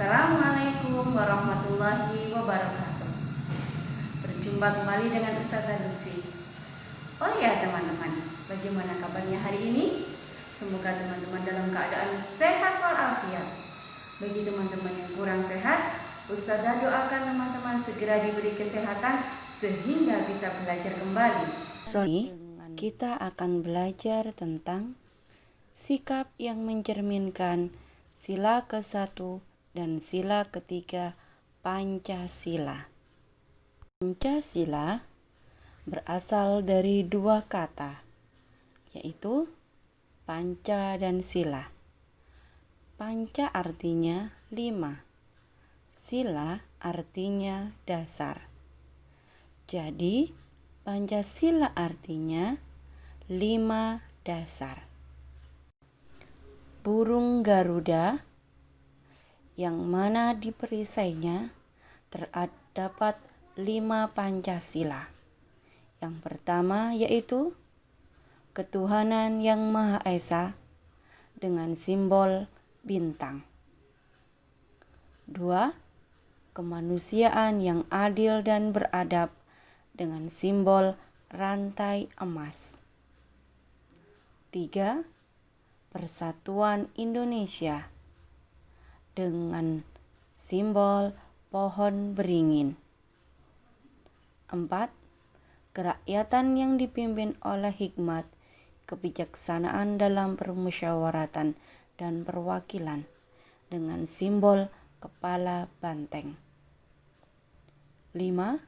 Assalamualaikum warahmatullahi wabarakatuh. Berjumpa kembali dengan Ustazah Lutfi. Oh ya teman-teman, bagaimana kabarnya hari ini? Semoga teman-teman dalam keadaan sehat walafiat. Bagi teman-teman yang kurang sehat, Ustazah doakan teman-teman segera diberi kesehatan sehingga bisa belajar kembali. Kita akan belajar tentang sikap yang mencerminkan sila ke-1 dan sila ke-3 Pancasila. Pancasila berasal dari dua kata, yaitu panca dan sila. Panca artinya 5, sila artinya dasar. Jadi, Pancasila artinya 5 dasar. Burung Garuda yang mana di perisainya terdapat 5 Pancasila. Yang pertama yaitu ketuhanan yang Maha Esa dengan simbol bintang. 2. Kemanusiaan yang adil dan beradab dengan simbol rantai emas. 3. Persatuan Indonesia dengan simbol pohon beringin. 4. Kerakyatan yang dipimpin oleh hikmat, kebijaksanaan dalam permusyawaratan dan perwakilan dengan simbol kepala banteng. 5.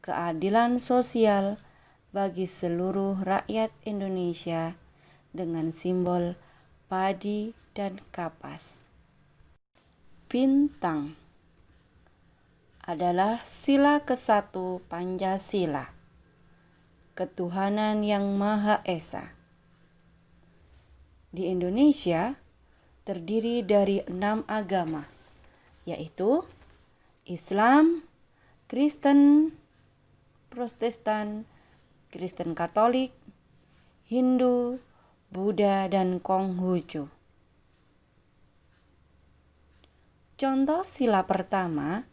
Keadilan sosial bagi seluruh rakyat Indonesia dengan simbol padi dan kapas. Bintang adalah sila ke-1 Pancasila, ketuhanan yang Maha Esa. Di Indonesia terdiri dari 6 agama, yaitu Islam, Kristen, Protestan, Kristen Katolik, Hindu, Buddha, dan Konghucu. Contoh sila pertama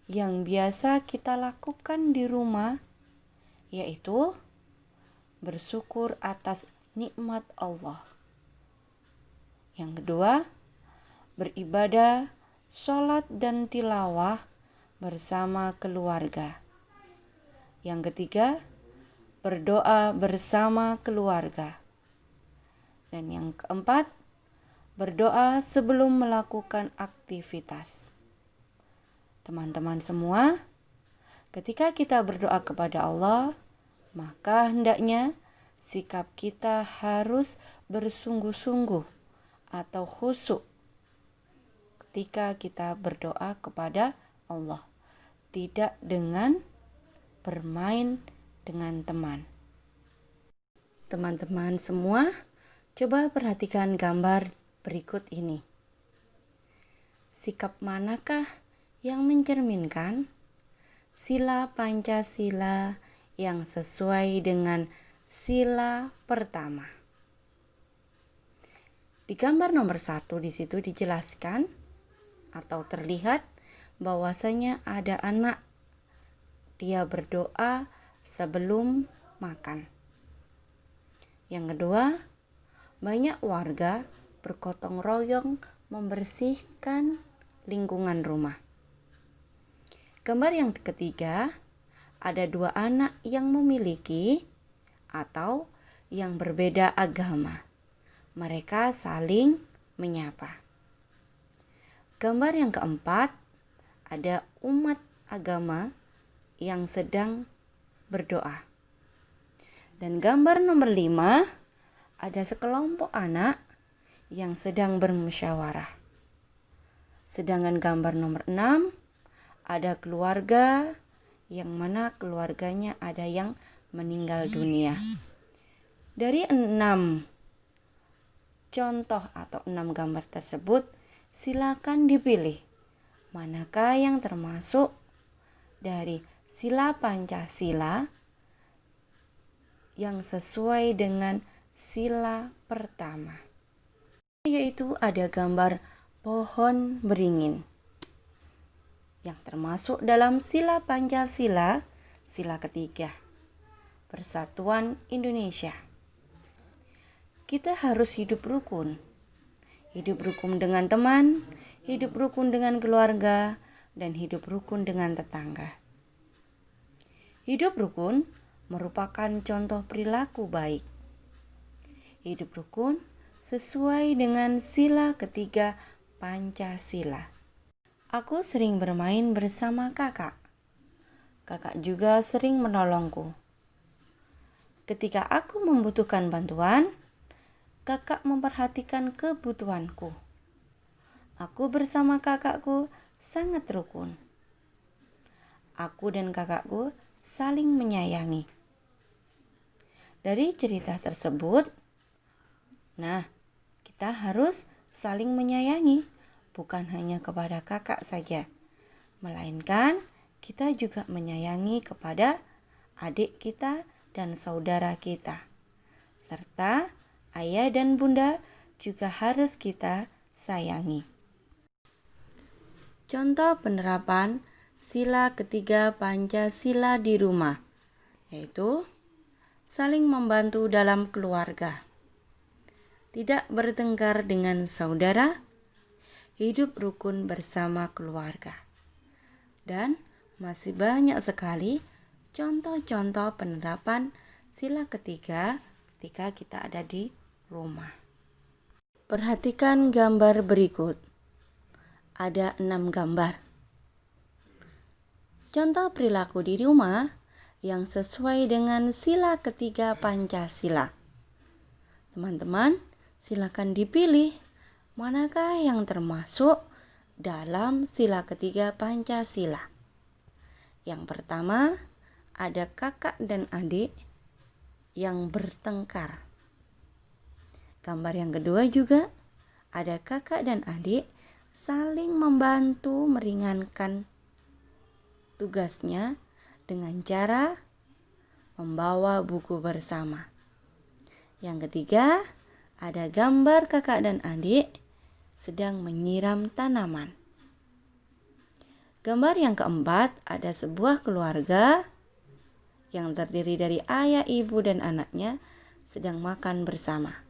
yang biasa kita lakukan di rumah yaitu bersyukur atas nikmat Allah. Yang kedua, beribadah, sholat dan tilawah bersama keluarga. Yang ketiga, berdoa bersama keluarga. Dan yang keempat, berdoa sebelum melakukan aktivitas. Teman-teman semua, ketika kita berdoa kepada Allah, maka hendaknya sikap kita harus bersungguh-sungguh atau khusyuk ketika kita berdoa kepada Allah, tidak dengan bermain dengan teman. Teman-teman semua, coba perhatikan gambar berikut ini. Sikap manakah yang mencerminkan sila Pancasila yang sesuai dengan sila pertama? Di gambar nomor 1 di situ dijelaskan atau terlihat bahwasanya ada anak, dia berdoa sebelum makan. Yang kedua, banyak warga bergotong royong membersihkan lingkungan rumah. Gambar yang ketiga, ada 2 anak yang memiliki atau yang berbeda agama. Mereka saling menyapa. Gambar yang keempat, ada umat agama yang sedang berdoa. Dan gambar nomor 5, ada sekelompok anak yang sedang bermusyawarah. Sedangkan gambar nomor 6, ada keluarga yang mana keluarganya ada yang meninggal dunia. Dari 6 contoh atau 6 gambar tersebut, silakan dipilih manakah yang termasuk dari sila Pancasila yang sesuai dengan sila pertama, yaitu ada gambar pohon beringin. yang termasuk dalam sila Pancasila, sila ketiga, Persatuan Indonesia. Kita harus hidup rukun dengan teman, hidup rukun dengan keluarga, dan hidup rukun dengan tetangga. Hidup rukun merupakan contoh perilaku baik. Hidup rukun sesuai dengan sila ketiga Pancasila. Aku sering bermain bersama kakak. Kakak juga sering menolongku. Ketika aku membutuhkan bantuan, kakak memperhatikan kebutuhanku. Aku bersama kakakku sangat rukun. Aku dan kakakku saling menyayangi. Dari cerita tersebut, kita harus saling menyayangi, bukan hanya kepada kakak saja, melainkan kita juga menyayangi kepada adik kita dan saudara kita, serta ayah dan bunda juga harus kita sayangi. Contoh penerapan sila ketiga Pancasila di rumah, yaitu saling membantu dalam keluarga, tidak bertengkar dengan saudara, hidup rukun bersama keluarga, dan masih banyak sekali contoh-contoh penerapan sila ketiga ketika kita ada di rumah. Perhatikan gambar berikut. Ada 6 gambar. Contoh perilaku di rumah yang sesuai dengan sila ketiga Pancasila. Teman-teman, silakan dipilih manakah yang termasuk dalam sila ketiga Pancasila. Yang pertama, ada kakak dan adik yang bertengkar. Gambar yang kedua juga ada kakak dan adik saling membantu meringankan tugasnya dengan cara membawa buku bersama. Yang ketiga, ada gambar kakak dan adik sedang menyiram tanaman. Gambar yang keempat, ada sebuah keluarga yang terdiri dari ayah, ibu, dan anaknya sedang makan bersama.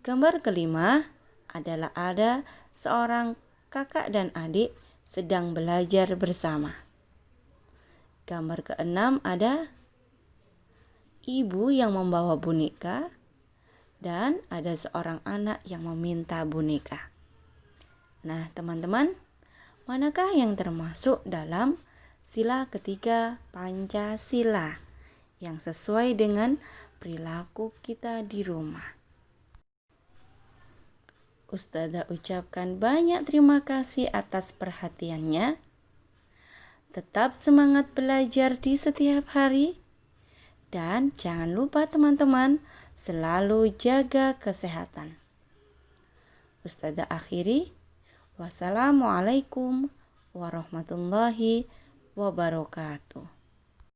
Gambar kelima adalah ada seorang kakak dan adik sedang belajar bersama. Gambar keenam ada ibu yang membawa boneka dan ada seorang anak yang meminta boneka. Nah, teman-teman, manakah yang termasuk dalam sila ketiga Pancasila yang sesuai dengan perilaku kita di rumah? Ustazah ucapkan banyak terima kasih atas perhatiannya. Tetap semangat belajar di setiap hari. Dan jangan lupa teman-teman, selalu jaga kesehatan. Ustazah akhiri. Wassalamualaikum warahmatullahi wabarakatuh.